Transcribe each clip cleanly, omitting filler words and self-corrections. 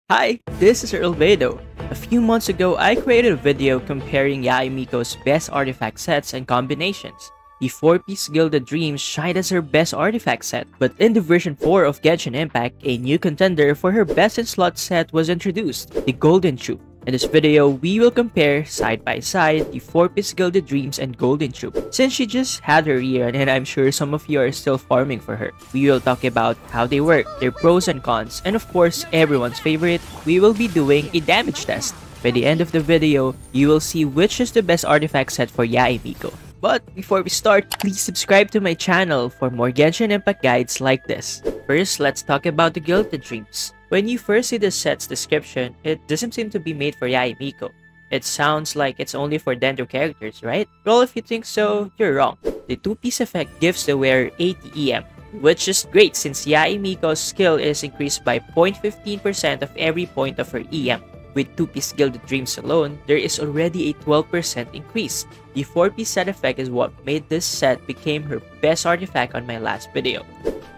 Hi, this is Earlbedo. A few months ago, I created a video comparing Yae Miko's best artifact sets and combinations. The 4-piece Gilded Dreams shined as her best artifact set, but in the version 4 of Genshin Impact, a new contender for her best in slot set was introduced, the Golden Troupe. In this video, we will compare side by side the 4-piece Gilded Dreams and Golden Troupe. Since she just had her rerun and I'm sure some of you are still farming for her, we will talk about how they work, their pros and cons, and of course, everyone's favorite, we will be doing a damage test. By the end of the video, you will see which is the best artifact set for Yae Miko. But before we start, please subscribe to my channel for more Genshin Impact guides like this. First, let's talk about the Gilded Dreams. When you first see the set's description, it doesn't seem to be made for Yae Miko. It sounds like it's only for Dendro characters, right? Well, if you think so, you're wrong. The 2-piece effect gives the wearer 80 EM, which is great since Yae Miko's skill is increased by 0.15% of every point of her EM. With 2-piece Gilded Dreams alone, there is already a 12% increase. The 4-piece set effect is what made this set became her best artifact on my last video.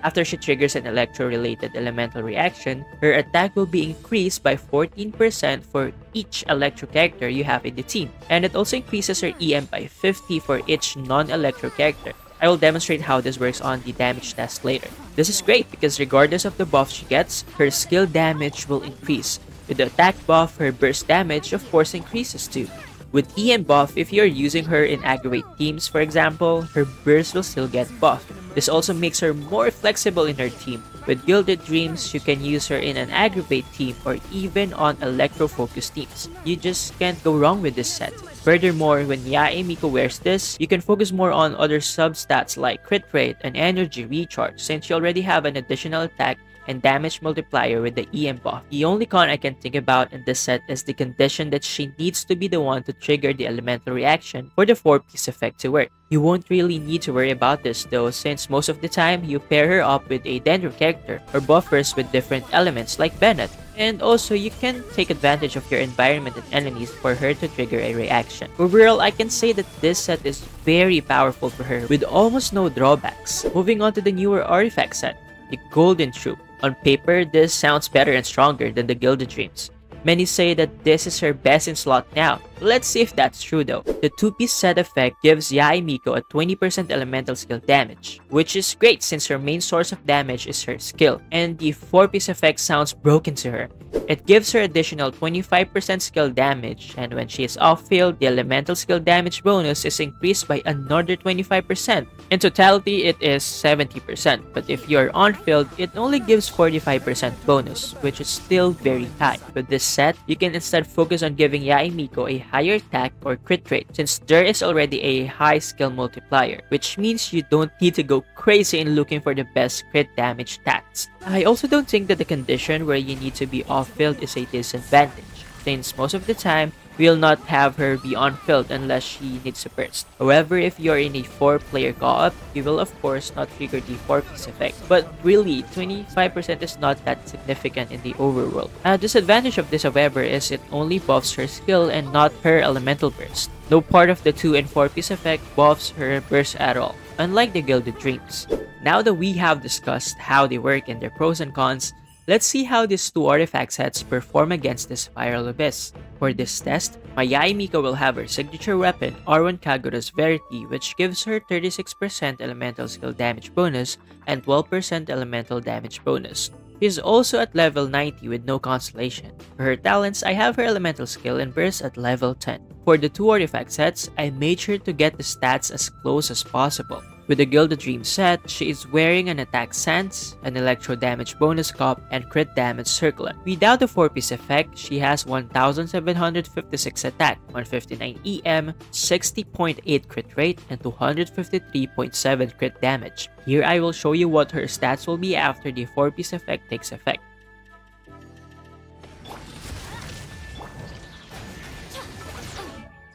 After she triggers an electro-related elemental reaction, her attack will be increased by 14% for each electro character you have in the team, and it also increases her EM by 50 for each non-electro character. I will demonstrate how this works on the damage test later. This is great because regardless of the buff she gets, her skill damage will increase. With the attack buff, her burst damage of course increases too. With EM buff, if you're using her in aggravate teams for example, her burst will still get buffed. This also makes her more flexible in her team. With Gilded Dreams, you can use her in an aggravate team or even on electro-focused teams. You just can't go wrong with this set. Furthermore, when Yae Miko wears this, you can focus more on other substats like crit rate and energy recharge since you already have an additional attack and damage multiplier with the EM buff. The only con I can think about in this set is the condition that she needs to be the one to trigger the elemental reaction for the 4-piece effect to work. You won't really need to worry about this though since most of the time you pair her up with a Dendro character or buffers with different elements like Bennett. And also, you can take advantage of your environment and enemies for her to trigger a reaction. Overall, I can say that this set is very powerful for her with almost no drawbacks. Moving on to the newer artifact set, the Golden Troupe. On paper, this sounds better and stronger than the Gilded Dreams. Many say that this is her best in slot now. Let's see if that's true though. The 2-piece set effect gives Yae Miko a 20% elemental skill damage, which is great since her main source of damage is her skill, and the 4-piece effect sounds broken to her. It gives her additional 25% skill damage, and when she is off-field, the elemental skill damage bonus is increased by another 25%. In totality, it is 70%, but if you are on-field, it only gives 45% bonus, which is still very high. With this set, you can instead focus on giving Yae Miko a higher attack or crit rate since there is already a high skill multiplier, which means you don't need to go crazy in looking for the best crit damage stats. I also don't think that the condition where you need to be off-field is a disadvantage, since most of the time, we'll not have her be on-field unless she needs a burst. However, if you're in a 4-player co-op, you will of course not trigger the 4-piece effect. But really, 25% is not that significant in the overworld. A disadvantage of this however is it only buffs her skill and not her elemental burst. No part of the 2 and 4-piece effect buffs her burst at all, unlike the Gilded Dreams. Now that we have discussed how they work and their pros and cons, let's see how these 2 artifact sets perform against the Spiral Abyss. For this test, my Yae Miko will have her signature weapon, R1 Kagura's Verity, which gives her 36% elemental skill damage bonus and 12% elemental damage bonus. She is also at level 90 with no constellation. For her talents, I have her elemental skill and burst at level 10. For the 2 artifact sets, I made sure to get the stats as close as possible. With the Gilded Dream set, she is wearing an attack sense, an electro damage bonus cup, and crit damage circlet. Without the 4-piece effect, she has 1756 attack, 159 EM, 60.8 crit rate, and 253.7 crit damage. Here I will show you what her stats will be after the 4-piece effect takes effect.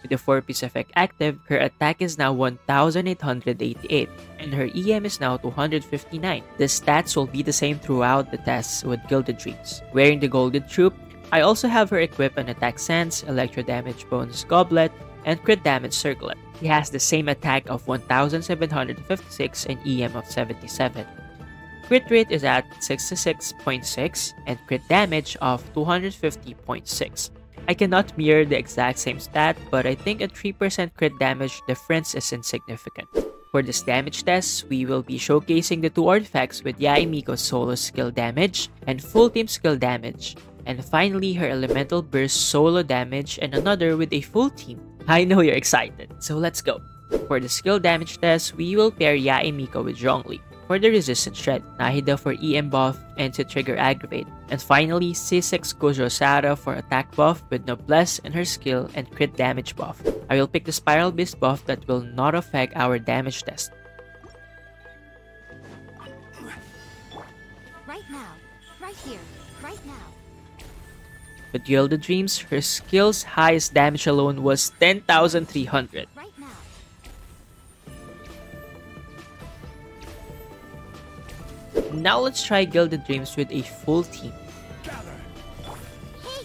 With the 4-piece effect active, her attack is now 1888 and her EM is now 259. The stats will be the same throughout the tests with Gilded Dreams. Wearing the Golden Troupe, I also have her equip an attack sense, electro damage bonus goblet, and crit damage circlet. She has the same attack of 1756 and EM of 77. Crit rate is at 66.6 and crit damage of 250.6. I cannot mirror the exact same stat, but I think a 3% crit damage difference is insignificant. For this damage test, we will be showcasing the two artifacts with Yae Miko's solo skill damage and full team skill damage, and finally her elemental burst solo damage and another with a full team. I know you're excited, so let's go. For the skill damage test, we will pair Yae Miko with Zhongli. For the resistance shred, Nahida for EM buff and to trigger aggravate, and finally C6 Gojo Sara for attack buff with noblesse in her skill and crit damage buff. I will pick the spiral beast buff that will not affect our damage test. Right now, right here, right now. With Gilded Dreams, her skill's highest damage alone was 10,300. Right now. Now let's try Gilded Dreams with a full team. Hey!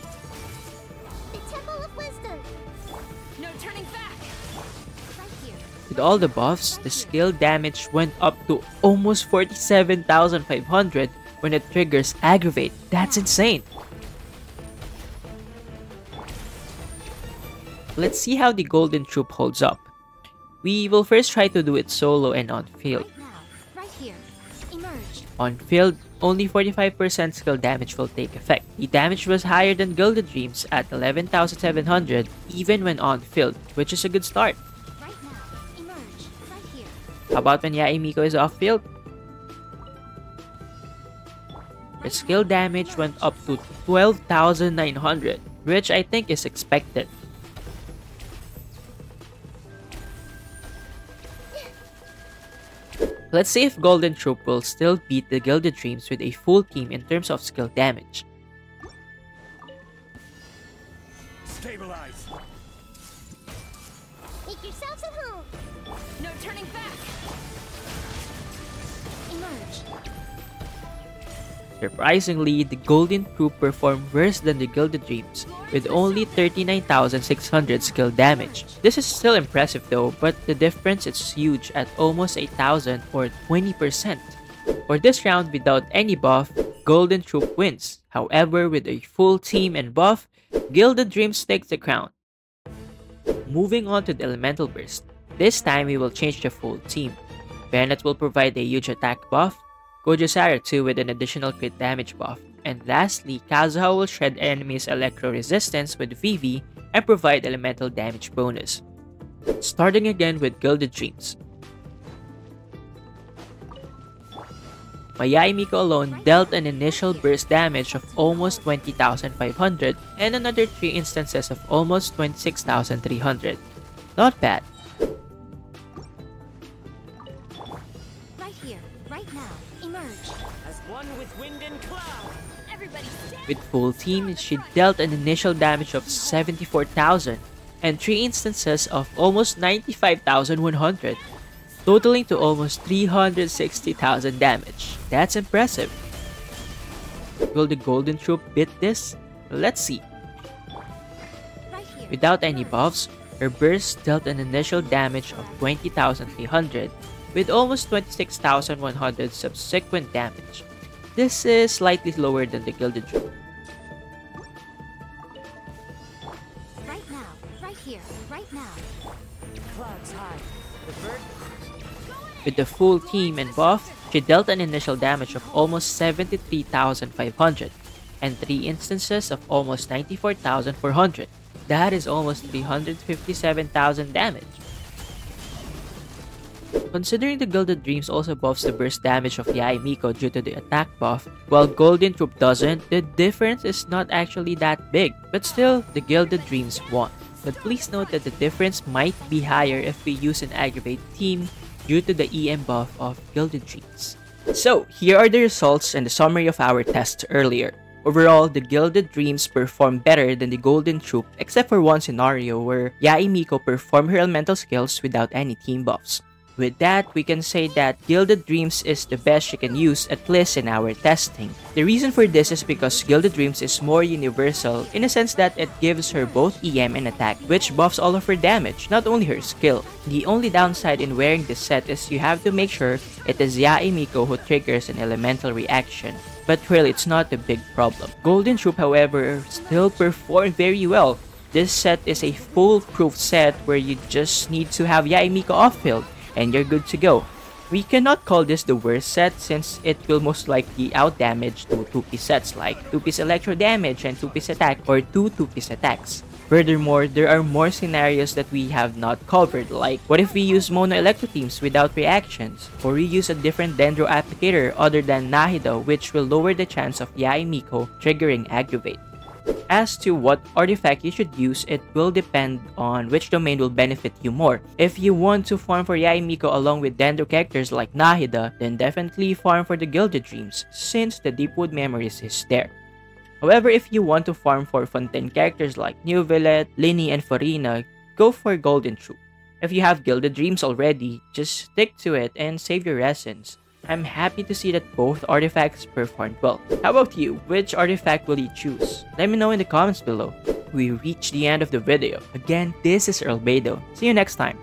The Temple of Wisdom! No turning back! Right here. With all the buffs, the skill damage went up to almost 47,500 when it triggers aggravate. That's insane! Let's see how the Golden Troupe holds up. We will first try to do it solo and on field. Right now, right here. Emerge. On field, only 45% skill damage will take effect. The damage was higher than Gilded Dreams at 11,700 even when on field, which is a good start. Right now. Emerge. Right here. How about when Yae Miko is off field? Her skill damage went up to 12,900, which I think is expected. Let's see if Golden Troupe will still beat the Gilded Dreams with a full team in terms of skill damage. Stabilize. Make yourselves at home. No turning back. Emerge. Surprisingly, the Golden Troupe performed worse than the Gilded Dreams, with only 39,600 skill damage. This is still impressive though, but the difference is huge at almost 8,000 or 20%. For this round without any buff, Golden Troupe wins. However, with a full team and buff, Gilded Dreams takes the crown. Moving on to the Elemental Burst. This time we will change the full team. Bennett will provide a huge attack buff, Gojo Sara too with an additional crit damage buff, and lastly, Kazuha will shred enemies' electro resistance with Vivi and provide elemental damage bonus. Starting again with Gilded Dreams. Yae Miko alone dealt an initial burst damage of almost 20,500 and another 3 instances of almost 26,300. Not bad. Right here, right now. Emerge. As one with wind and cloud. Everybody stand. With full team, she dealt an initial damage of 74,000 and 3 instances of almost 95,100, totaling to almost 360,000 damage. That's impressive. Will the Golden Troupe beat this? Let's see. Right here. Without any buffs, her burst dealt an initial damage of 20,300 with almost 26,100 subsequent damage. This is slightly lower than the Gilded Troupe. Right now. Right here. Right now. Clouds high. The bird. With the full team and buff, she dealt an initial damage of almost 73,500 and 3 instances of almost 94,400. That is almost 357,000 damage. Considering the Gilded Dreams also buffs the burst damage of Yae Miko due to the attack buff, while Golden Troupe doesn't, the difference is not actually that big, but still, the Gilded Dreams won. But please note that the difference might be higher if we use an aggravate team due to the EM buff of Gilded Dreams. So, here are the results and the summary of our tests earlier. Overall, the Gilded Dreams performed better than the Golden Troupe except for one scenario where Yae Miko performed her elemental skills without any team buffs. With that, we can say that Gilded Dreams is the best you can use, at least in our testing. The reason for this is because Gilded Dreams is more universal in a sense that it gives her both EM and attack, which buffs all of her damage, not only her skill. The only downside in wearing this set is you have to make sure it is Yae Miko who triggers an elemental reaction. But really, it's not a big problem. Golden Troupe, however, still performed very well. This set is a foolproof set where you just need to have Yea Miko off-field and you're good to go. We cannot call this the worst set since it will most likely outdamage 2-piece sets like 2-piece electro damage and 2-piece attack or 2-piece attacks. Furthermore, there are more scenarios that we have not covered, like what if we use mono electro teams without reactions, or we use a different dendro applicator other than Nahida, which will lower the chance of Yae Miko triggering aggravate. As to what artifact you should use, it will depend on which domain will benefit you more. If you want to farm for Yae Miko along with dendro characters like Nahida, then definitely farm for the Gilded Dreams, since the Deepwood Memories is there. However, if you want to farm for Fontaine characters like Neuvillette, Linny, and Farina, go for Golden Troupe. If you have Gilded Dreams already, just stick to it and save your essence. I'm happy to see that both artifacts performed well. How about you? Which artifact will you choose? Let me know in the comments below. We reached the end of the video. Again, this is Earlbedo. See you next time.